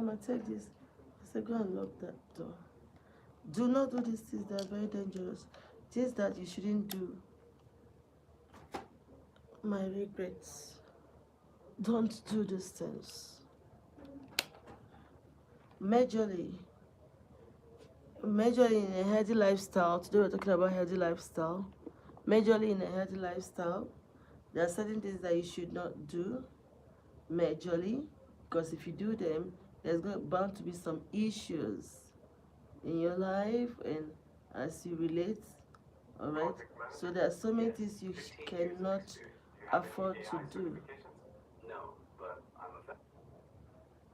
Mama, take this. I said, go and lock that door. Do not do these things that are very dangerous. Things that you shouldn't do. My regrets. Don't do these things. Majorly in a healthy lifestyle. Today we're talking about healthy lifestyle. Majorly in a healthy lifestyle, there are certain things that you should not do. Majorly, because if you do them, there's bound to be some issues in your life and as you relate. All right. So there are so many things you cannot afford to do.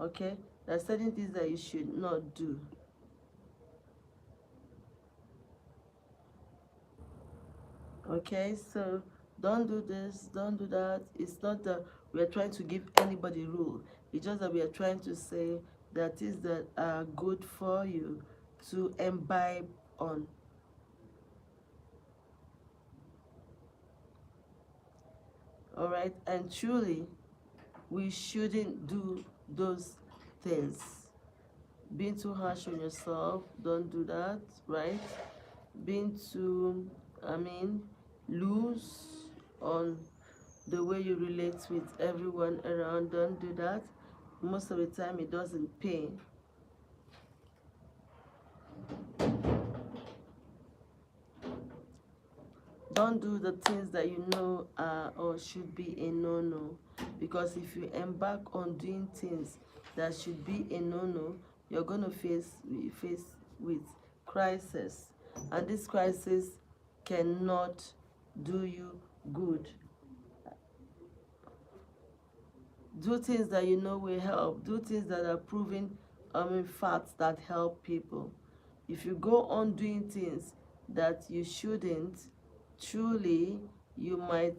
Okay, there are certain things that you should not do. Okay, so don't do this, don't do that. It's not that we are trying to give anybody rule. It's just that we are trying to say that things that are good for you to imbibe on. All right, and truly, we shouldn't do those things. Being too harsh on yourself, don't do that, right? Being too, loose on the way you relate with everyone around, don't do that. Most of the time it doesn't pay. Don't do the things that you know are or should be a no-no, because if you embark on doing things that should be a no-no, you're going to face with crisis, and this crisis cannot do you good. Do things that you know will help. Do things that are proven facts that help people. If you go on doing things that you shouldn't, truly you'll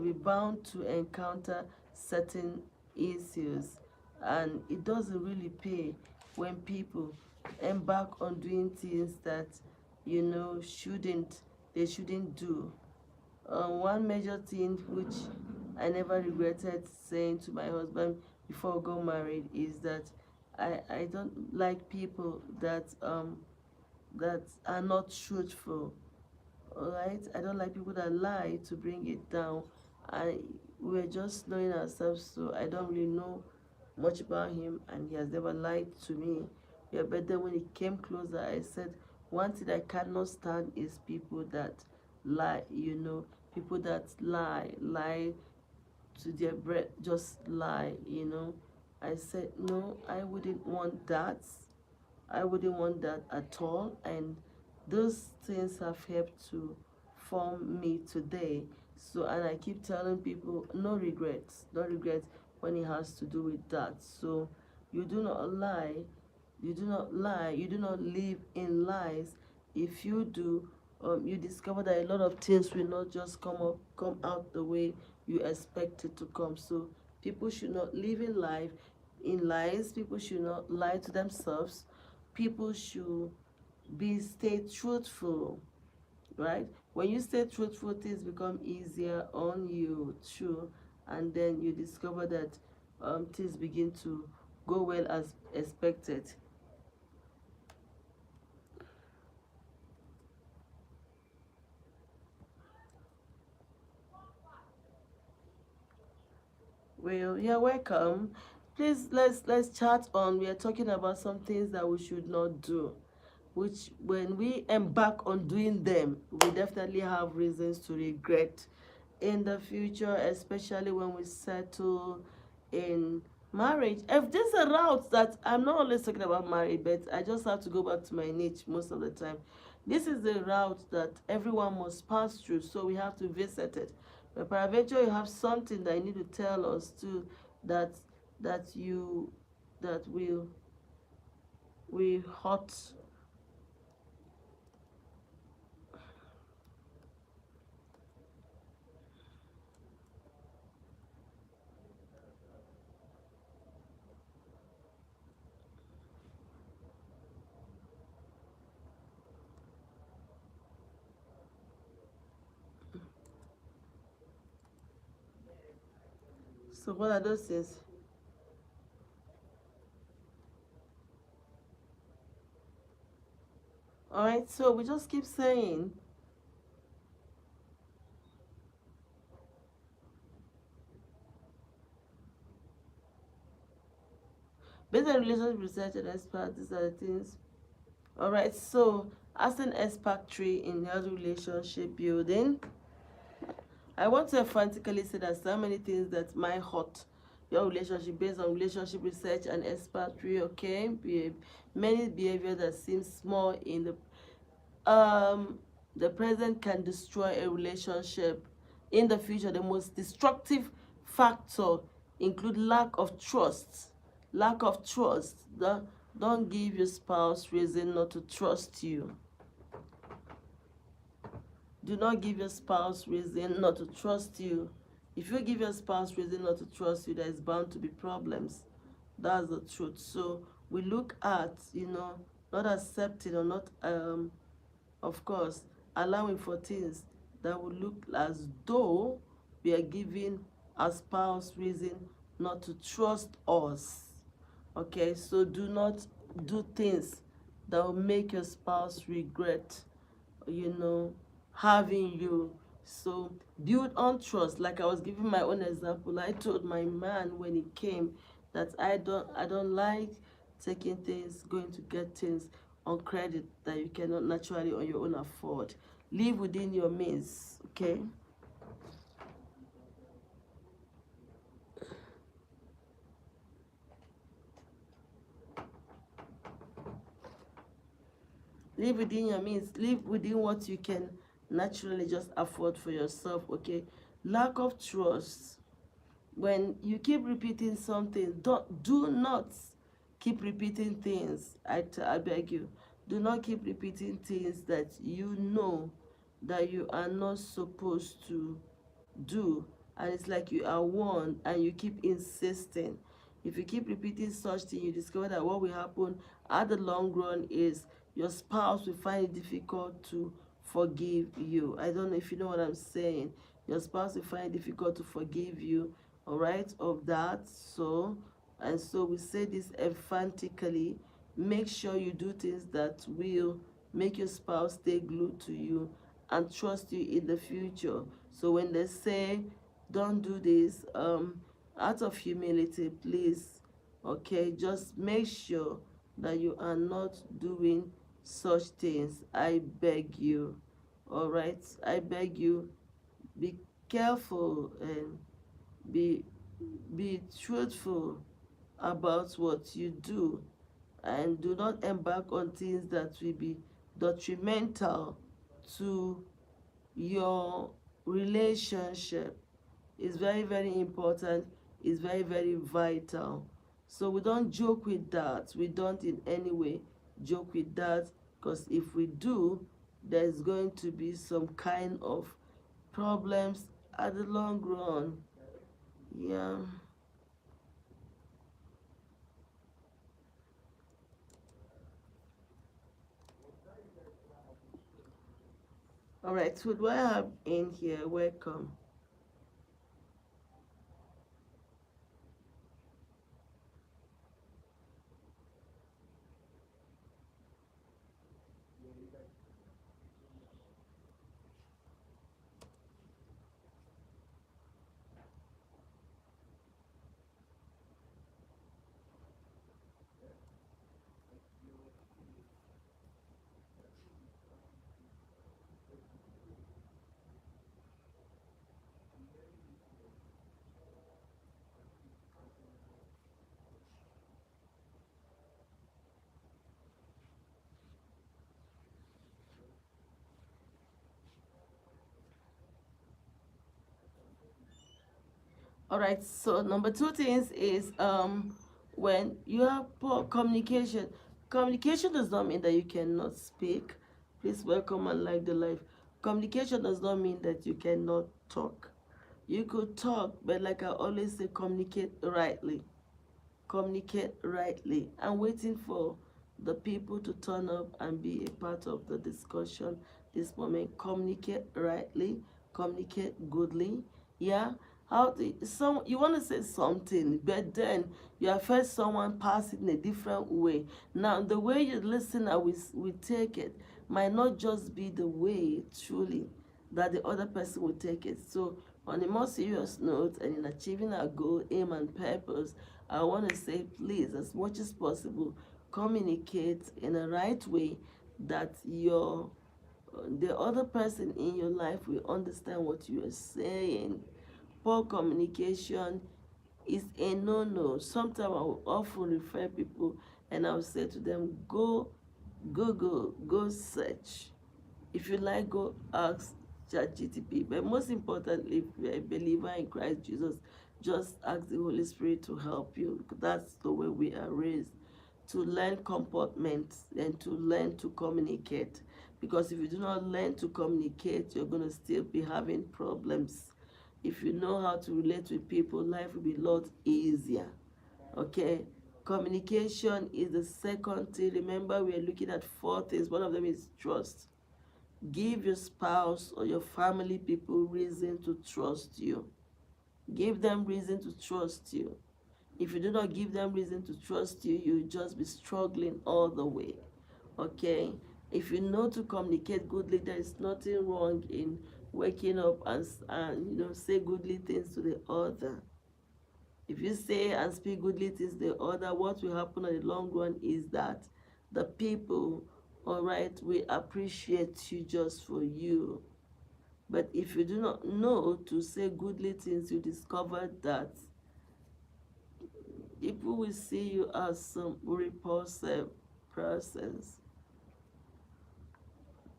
be bound to encounter certain issues, and it doesn't really pay when people embark on doing things that they shouldn't do. One major thing which I never regretted saying to my husband before we got married is that I don't like people that are not truthful. Alright? I don't like people that lie to bring it down. We're just knowing ourselves, so I don't really know much about him, and he has never lied to me. Yeah, but then when it came closer, I said, one thing I cannot stand is people that lie, people that lie to their breath, just lie. I said, no, I wouldn't want that. I wouldn't want that at all. And those things have helped to form me today. So, and I keep telling people, no regrets, no regrets when it has to do with that. So, you do not lie, you do not lie, you do not live in lies. If you do, you discover that a lot of things will not just come out the way you expect it to come. So, people should not live in lies. People should not lie to themselves. People should stay truthful, right? When you stay truthful, things become easier on you too, and then you discover that things begin to go well as expected. Well, you're welcome. Please, let's chat on. We are talking about some things that we should not do, which when we embark on doing them, we definitely have reasons to regret in the future, especially when we settle in marriage. If there's a route that I'm not always talking about marriage, but I just have to go back to my niche most of the time. This is the route that everyone must pass through, so we have to visit it. But peradventure you have something that you need to tell us too, that you that will hurt. So what are those things? All right, so we just keep saying, based on relationship research and experts, these are the things. All right, so as an expert tree in healthy relationship building, I want to emphatically say that so many things that might hurt your relationship based on relationship research and expertry, okay? Many behaviors that seem small in the present can destroy a relationship. In the future, the most destructive factor include lack of trust. Lack of trust. Don't give your spouse reason not to trust you. Do not give your spouse reason not to trust you. If you give your spouse reason not to trust you, there is bound to be problems. That's the truth. So we look at, not accepting or not, of course, allowing for things that would look as though we are giving our spouse reason not to trust us. Okay, so do not do things that will make your spouse regret, you know, having you. So build on trust. Like I was giving my own example, I told my man when he came that I don't like taking things, going to get things on credit that you cannot naturally on your own afford. Live within your means, okay? Live within your means. Live within what you can naturally just afford for yourself, okay? Lack of trust. When you keep repeating something, do not keep repeating things. I beg you, do not keep repeating things that you know that you are not supposed to do, and it's like you are warned and you keep insisting. If you keep repeating such thing, you discover that what will happen at the long run is your spouse will find it difficult to forgive you. I don't know if you know what I'm saying. Your spouse will find it difficult to forgive you, all right, of that. So, and so we say this emphatically, make sure you do things that will make your spouse stay glued to you and trust you in the future. So when they say don't do this, out of humility, please, okay, just make sure that you are not doing such things. I beg you, all right? I beg you, be careful and be be truthful about what you do, and do not embark on things that will be detrimental to your relationship. Is very, very important. Is very, very vital. So we don't joke with that. We don't in any way joke with that, because if we do, there's going to be some kind of problems at the long run. Yeah. All right, so what do I have in here? Welcome. All right, so number two things is when you have poor communication. Communication does not mean that you cannot speak. Please welcome and like the life. Communication does not mean that you cannot talk. You could talk, but like I always say, communicate rightly. Communicate rightly. I'm waiting for the people to turn up and be a part of the discussion this moment. Communicate rightly, communicate goodly, yeah. You want to say something, but then you have heard someone pass it in a different way. Now the way you listen and we take it might not just be the way truly that the other person will take it. So on a more serious note, and in achieving our goal, aim, and purpose, I want to say, please, as much as possible, communicate in a right way that the other person in your life will understand what you are saying. Poor communication is a no-no. Sometimes I will often refer people and I will say to them, go Google, go search. If you like, go ask ChatGPT. But most importantly, if you're a believer in Christ Jesus, just ask the Holy Spirit to help you. That's the way we are raised, to learn comportment and to learn to communicate. Because if you do not learn to communicate, you're going to still be having problems. If you know how to relate with people, life will be a lot easier. Okay? Communication is the second thing. Remember, we are looking at 4 things. One of them is trust. Give your spouse or your family people reason to trust you. Give them reason to trust you. If you do not give them reason to trust you, you'll just be struggling all the way. Okay? If you know to communicate goodly, there is nothing wrong in waking up and say goodly things to the other. If you say and speak goodly things to the other, what will happen in the long run is that the people, all right, will appreciate you just for you. But if you do not know to say goodly things, you discover that people will see you as some repulsive persons.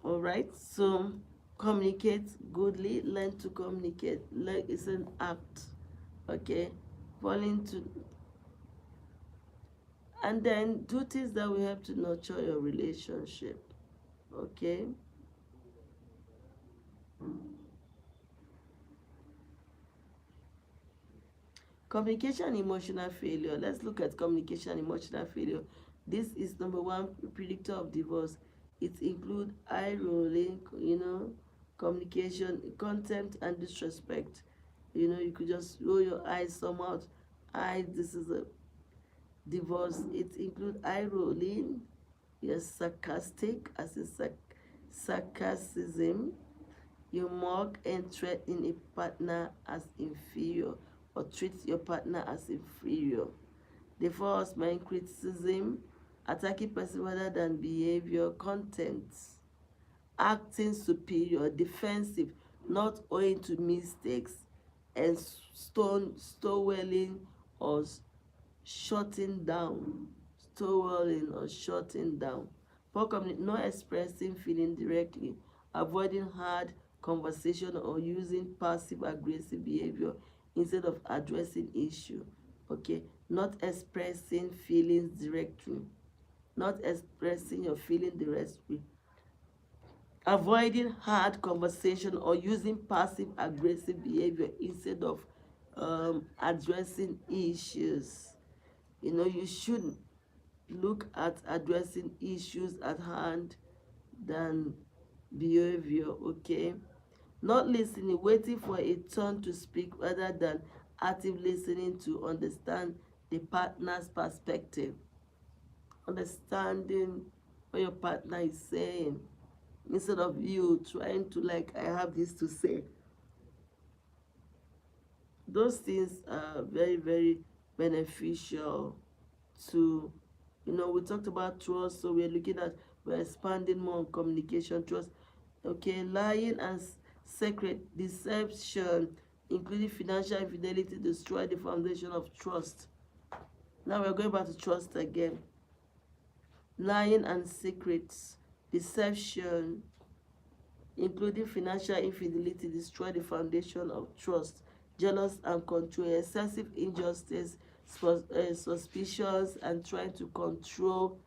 All right, so communicate goodly, learn to communicate. Like it's an act, okay? Fall into, and then do things that will help to nurture your relationship, okay? Communication and emotional failure. Let's look at communication and emotional failure. This is number 1 predictor of divorce. It includes eye rolling, communication, contempt, and disrespect. You could just roll your eyes somehow. This is a divorce. It includes eye rolling. You're sarcastic, as in sarcasm. You mock and threaten a partner as inferior, or treat your partner as inferior. The first main criticism, attacking person rather than behavior, content, acting superior, defensive, not owing to mistakes, and stonewalling or shutting down. Stonewalling or shutting down. Poor communication, not expressing feeling directly, avoiding hard conversation or using passive aggressive behavior instead of addressing issue. Okay, not expressing feelings directly, not expressing your feeling directly, avoiding hard conversation or using passive aggressive behavior instead of addressing issues. You should look at addressing issues at hand than behavior. Okay, not listening, waiting for a turn to speak rather than active listening to understand the partner's perspective. Understanding what your partner is saying instead of you trying to, like, I have this to say. Those things are very, very beneficial to, we talked about trust, so we're expanding more on communication, trust. Okay, lying and secret deception, including financial infidelity, destroy the foundation of trust. Now we're going back to trust again. Lying and secrets, deception, including financial infidelity, destroy the foundation of trust. Jealous and control, excessive injustice, suspicions, and trying to control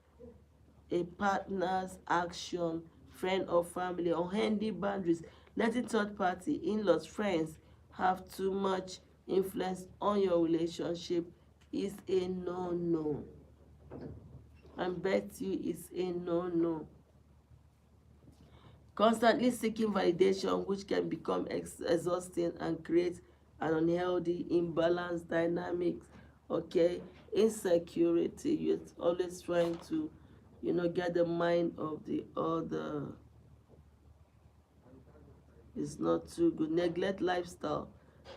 a partner's action, friend or family, unhealthy boundaries, letting third party, in-laws, friends have too much influence on your relationship is a no-no. And bet you it's a no-no. Constantly seeking validation, which can become exhausting and create an unhealthy, imbalanced dynamics, okay? Insecurity, you're always trying to, get the mind of the other. It's not too good. Neglect lifestyle,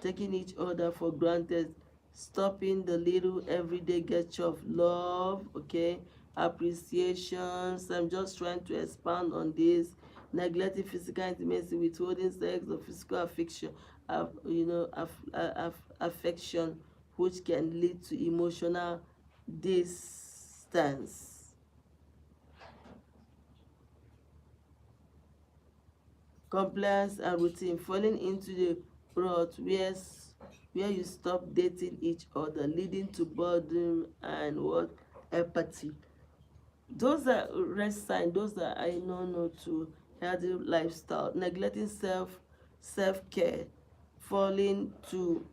taking each other for granted, stopping the little everyday gesture of love, okay, appreciations. I'm just trying to expand on this. Neglecting physical intimacy, withholding sex or physical affection, affection, which can lead to emotional distance. Compliance and routine, falling into the rut where you stop dating each other, leading to boredom and what, apathy. Those are red signs. Those are I know to healthy lifestyle. Neglecting self-care, failing to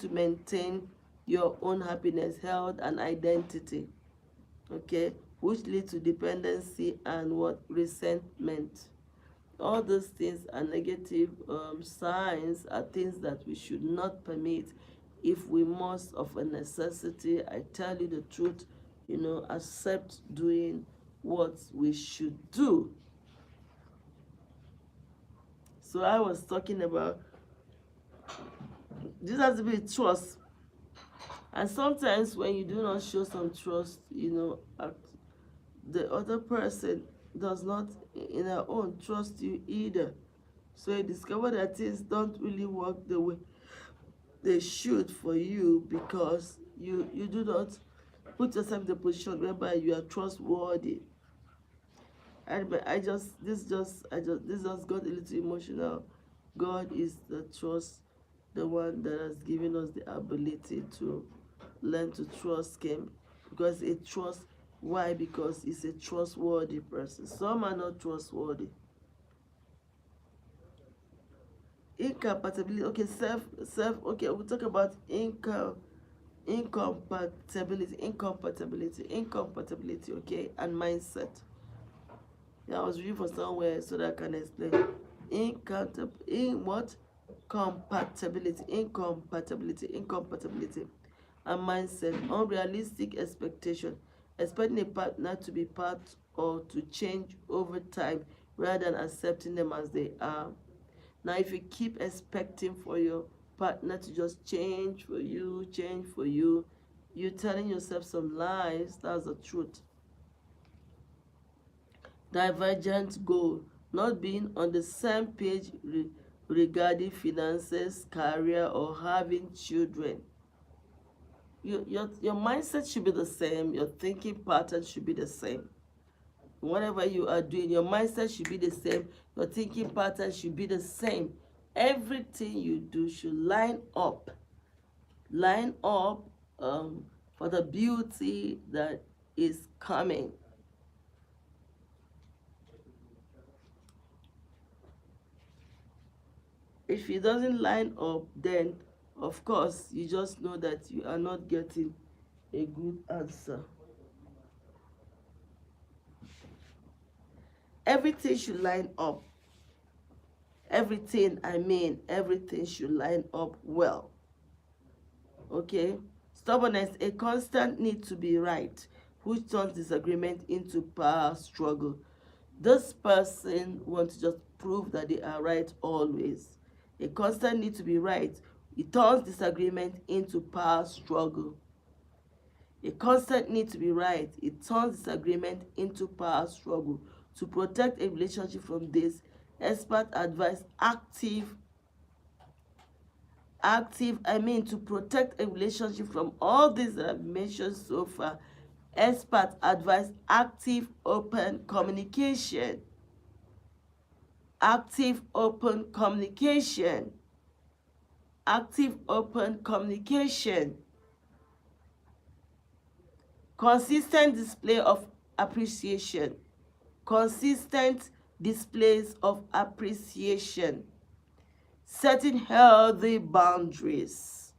maintain your own happiness, health and identity, okay, which lead to dependency and what, resentment. All those things are negative signs, are things that we should not permit. If we must, of a necessity, I tell you the truth, accept doing what we should do. So I was talking about, this has to be trust. And sometimes when you do not show some trust, the other person does not in her own trust you either. So you discover that things don't really work the way they should for you, because you do not put yourself in the position whereby you are trustworthy. And this just got a little emotional. God is the trust, the one that has given us the ability to learn to trust him, because it trusts. Why? Because he's a trustworthy person. Some are not trustworthy. Incompatibility. Okay, okay, we'll talk about incompatibility, okay, and mindset. Yeah, I was reading for somewhere so that I can explain. Incompatibility, and mindset. Unrealistic expectation, expecting a partner to be part or to change over time rather than accepting them as they are. Now, if you keep expecting for your partner to just change for you, you're telling yourself some lies. That's the truth. Divergent goal, not being on the same page regarding finances, career, or having children. Your mindset should be the same, your thinking pattern should be the same. Whatever you are doing, your mindset should be the same, your thinking pattern should be the same. Everything you do should line up for the beauty that is coming. If it doesn't line up, then of course you just know that you are not getting a good answer. Everything should line up. Everything should line up well. Okay? Stubbornness, a constant need to be right, which turns disagreement into power struggle. This person wants to just prove that they are right always. A constant need to be right, it turns disagreement into power struggle. A constant need to be right, it turns disagreement into power struggle. To protect a relationship from this, expert advise to protect a relationship from all these that I've mentioned so far, experts advise active, open communication. Active, open communication. Active, open communication. Consistent display of appreciation. Consistent displays of appreciation. Setting healthy boundaries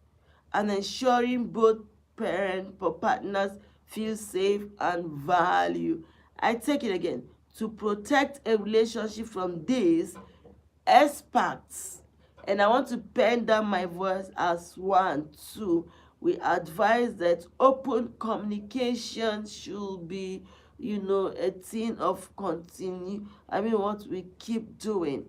and ensuring both partners feel safe and valued. I take it again. To protect a relationship from these, experts And I want to pen down my voice as one, two. We advise that open communication should be, a thing of continue. I mean, what we keep doing.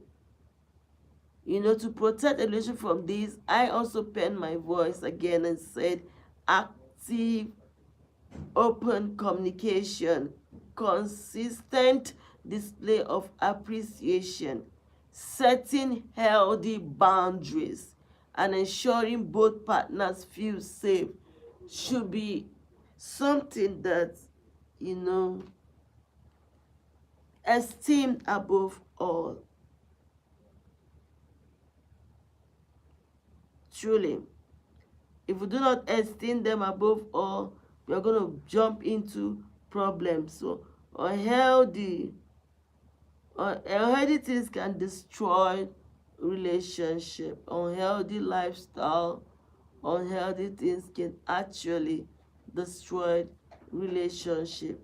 To protect a relationship from this, I also pen my voice again and said active open communication, consistent display of appreciation, setting healthy boundaries, and ensuring both partners feel safe should be something that, you know, esteemed above all. Truly, if we do not esteem them above all, we are going to jump into problems. So unhealthy things can destroy relationship. Unhealthy lifestyle, unhealthy things can actually destroy relationship.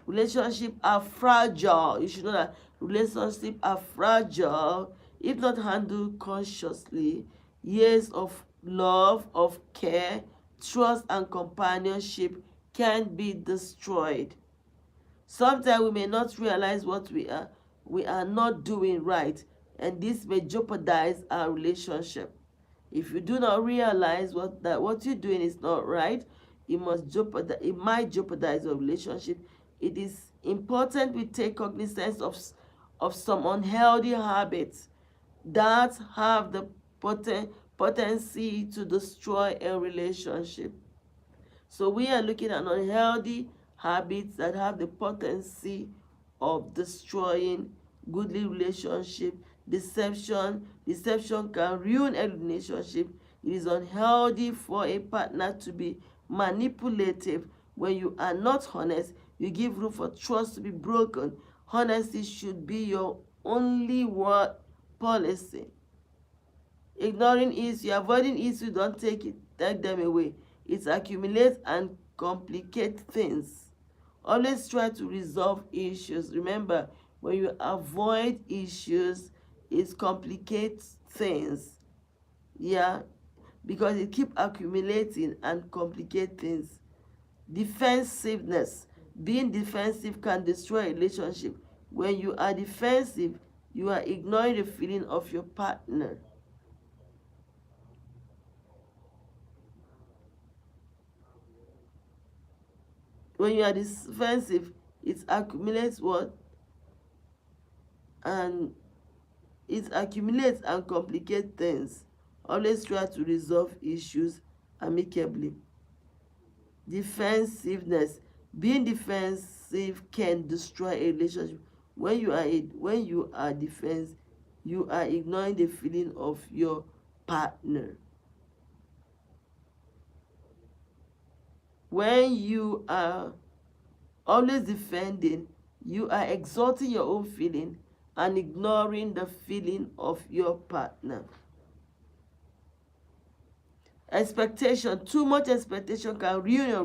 Relationships are fragile. You should know that relationships are fragile if not handled consciously. Years of love, of care, trust, and companionship can be destroyed. Sometimes we may not realize what we are not doing right, and this may jeopardize our relationship. If you do not realize what you're doing is not right, it might jeopardize your relationship. It is important we take cognizance of some unhealthy habits that have the potency to destroy a relationship. So we are looking at unhealthy habits that have the potency of destroying goodly relationship. Deception can ruin a relationship. It is unhealthy for a partner to be manipulative. When you are not honest, you give room for trust to be broken. Honesty should be your only word policy. Ignoring issues, avoiding issues, don't take them away. It accumulates and complicates things. Always try to resolve issues. Remember, when you avoid issues, it complicates things. Yeah, because it keeps accumulating and complicate things. Defensiveness. Being defensive can destroy a relationship. When you are defensive, you are ignoring the feeling of your partner. When you are defensive, it accumulates what? And it accumulates and complicates things. Always try to resolve issues amicably. Defensiveness. Being defensive can destroy a relationship. When you are defensive, you are ignoring the feeling of your partner. When you are always defending, you are exalting your own feeling and ignoring the feeling of your partner. Expectation. Too much expectation can ruin your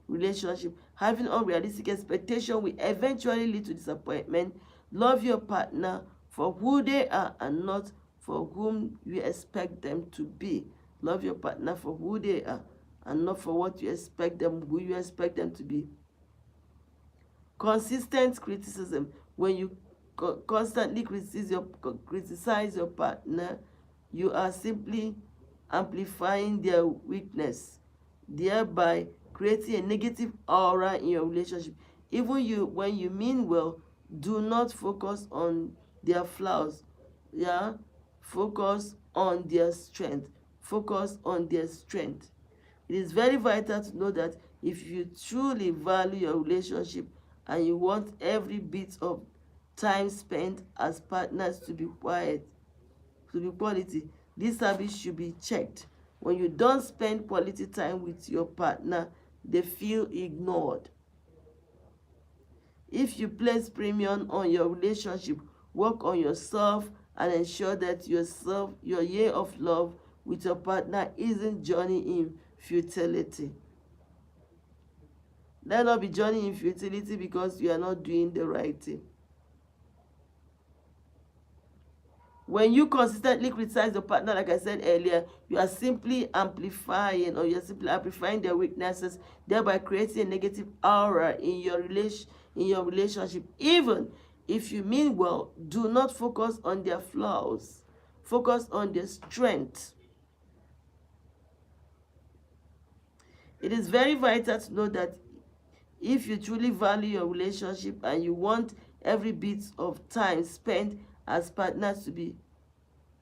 relationship. Having unrealistic expectation will eventually lead to disappointment. Love your partner for who they are and not for whom you expect them to be. Love your partner for who they are and not for what you expect them, who you expect them to be. Consistent criticism. When you constantly criticize your partner, you are simply amplifying their weakness, thereby creating a negative aura in your relationship. Even when you mean well, do not focus on their flaws. Yeah, focus on their strength. Focus on their strength. It is very vital to know that if you truly value your relationship and you want every bit of time spent as partners to be quality, this habit should be checked. When you don't spend quality time with your partner, they feel ignored. If you place premium on your relationship, work on yourself and ensure that your year of love with your partner isn't journey in futility. Let not be journey in futility because you are not doing the right thing. When you consistently criticize your partner, like I said earlier, you are simply amplifying, or you're simply amplifying their weaknesses, thereby creating a negative aura in your relationship. Even if you mean well, do not focus on their flaws. Focus on their strength. It is very vital to know that if you truly value your relationship and you want every bit of time spent as partners to be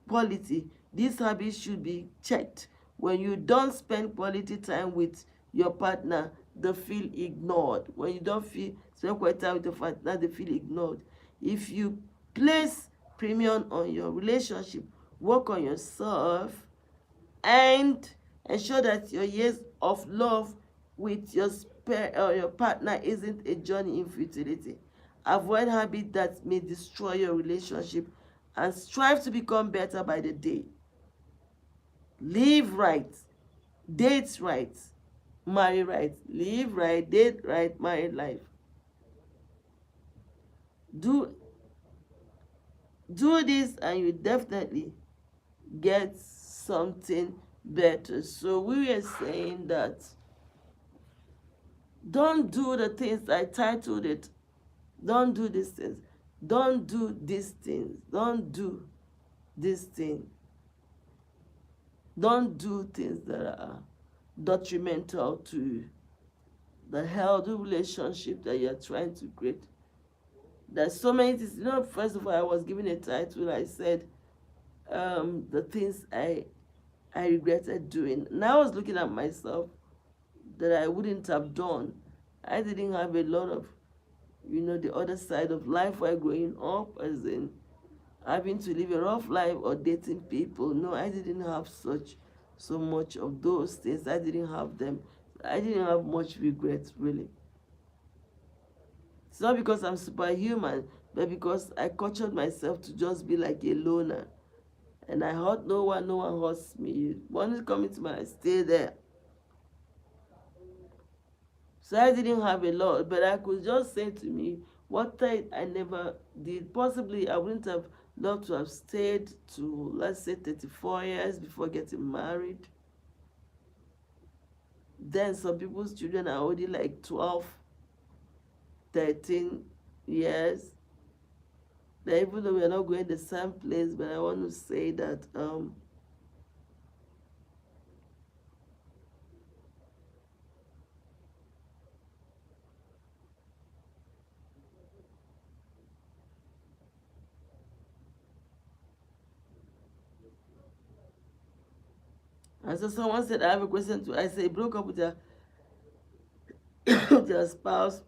quality, these habits should be checked. When you don't spend quality time with your partner, they feel ignored. When you don't spend quality time with your partner, they feel ignored. If you place premium on your relationship, work on yourself, and ensure that your years of love with your partner isn't a journey in futility. Avoid habits that may destroy your relationship and strive to become better by the day. Live right, date right, marry right. Live right, date right, marry life. Do this and you definitely get something better. So we were saying that don't do the things I titled it. Don't do these things. Don't do these things. Don't do this thing. Don't do things that are detrimental to the healthy relationship that you're trying to create. There's so many things. First of all, I was given a title. I said the things I regretted doing. And I was looking at myself that I wouldn't have done. I didn't have a lot of, the other side of life while growing up, as in having to live a rough life or dating people. No, I didn't have so much of those things. I didn't have them. I didn't have much regret, really. It's not because I'm superhuman, but because I cultured myself to just be like a loner. And I hurt no one hurts me. One is coming to mind, I stay there. So I didn't have a lot, but I could just say to me, what I never did. Possibly I wouldn't have loved to have stayed to, let's say, 34 years before getting married. Then some people's children are already like 12, 13 years. That even though we're not going the same place, but I want to say that and so someone said, I have a question to, I say, broke up with their, their spouse.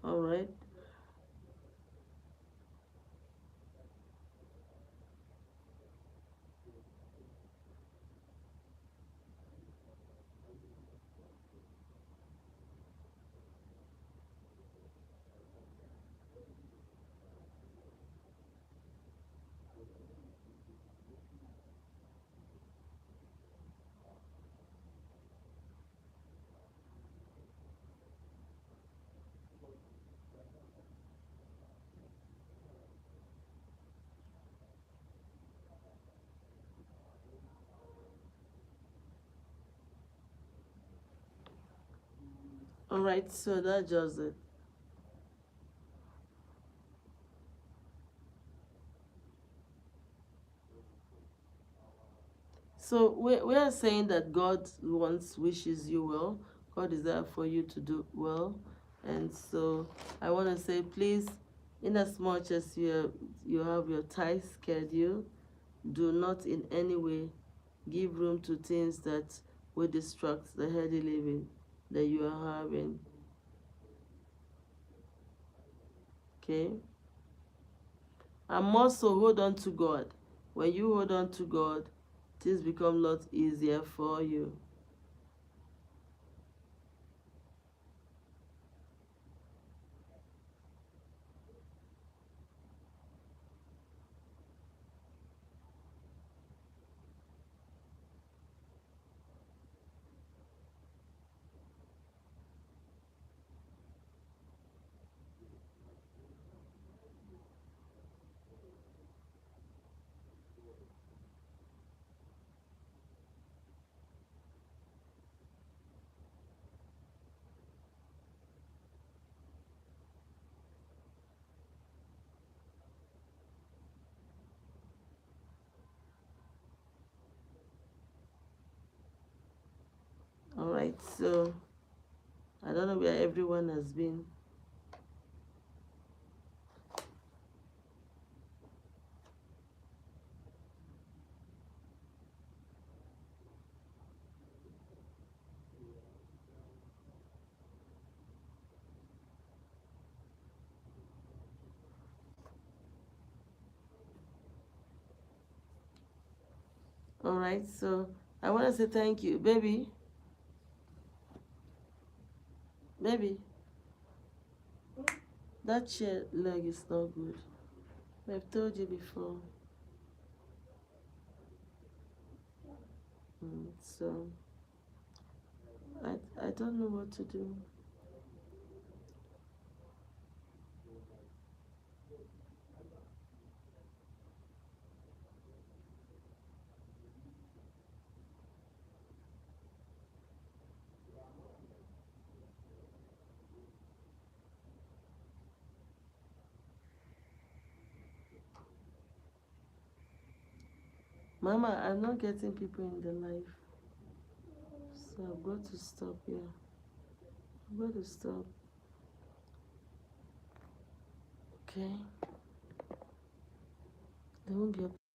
All right. All right, so that's just it. So we are saying that God wishes you well. God is there for you to do well. And so I want to say, please, in as much as you have your tight schedule, do not in any way give room to things that will distract the healthy living that you are having. Okay? And also hold on to God. When you hold on to God, things become a lot easier for you. right, so I don't know where everyone has been. All right, so I want to say thank you, baby. Baby, that chair leg is not good. I've told you before. So I don't know what to do. Mama, I'm not getting people in the life. So I've got to stop here. I've got to stop. Okay. There won't be a